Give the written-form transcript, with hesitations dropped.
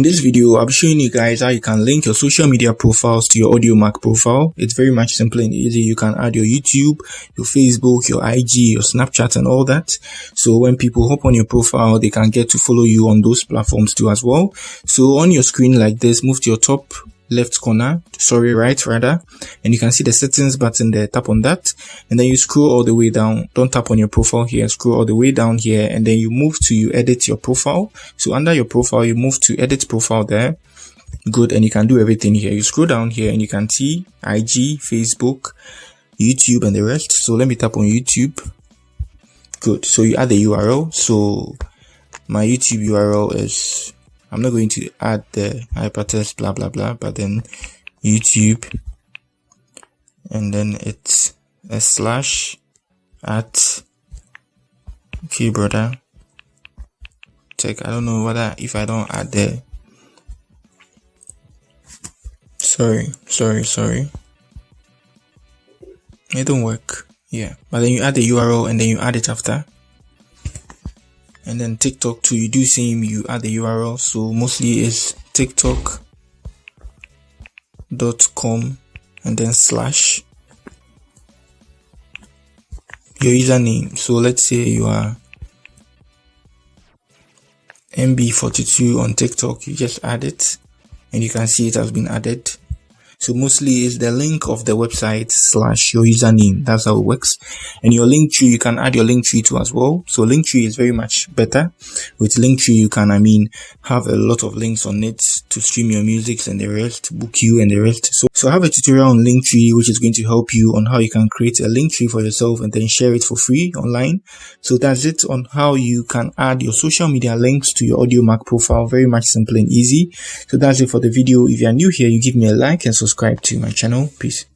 In this video, I'll be showing you guys how you can link your social media profiles to your Audiomack profile. It's very much simple and easy. You can add your YouTube, your Facebook, your IG, your Snapchat and all that. So when people hop on your profile, they can get to follow you on those platforms too as well. So on your screen like this, move to your top left corner, right rather, and you can see the settings button there. Tap on that and then you scroll all the way down. Don't tap on your profile here, scroll all the way down here and then you move to you edit your profile. So under your profile you move to edit profile there. Good, and you can do everything here. You scroll down here and you can see IG, Facebook, YouTube and the rest. So let me tap on YouTube. Good, so you add the URL. So my YouTube URL is, I'm not going to add the hypertext blah blah blah, but then YouTube and then it's a slash at okay brother tech. I don't know whether if I don't add the sorry it don't work. Yeah, but then you add the URL and then you add it after. And then TikTok too, you do same, you add the URL. So mostly is tiktok.com and then slash your username. So let's say you are MB42 on TikTok, you just add it and you can see it has been added. So mostly is the link of the website slash your username. That's how it works. And your Linktree, you can add your Linktree too as well. So Linktree is very much better. With Linktree, you can, have a lot of links on it to stream your music and the rest, book you and the rest. So I have a tutorial on Linktree, which is going to help you on how you can create a Linktree for yourself and then share it for free online. So that's it on how you can add your social media links to your Audiomack profile. Very much simple and easy. So that's it for the video. If you are new here, you give me a like and subscribe to my channel. Peace.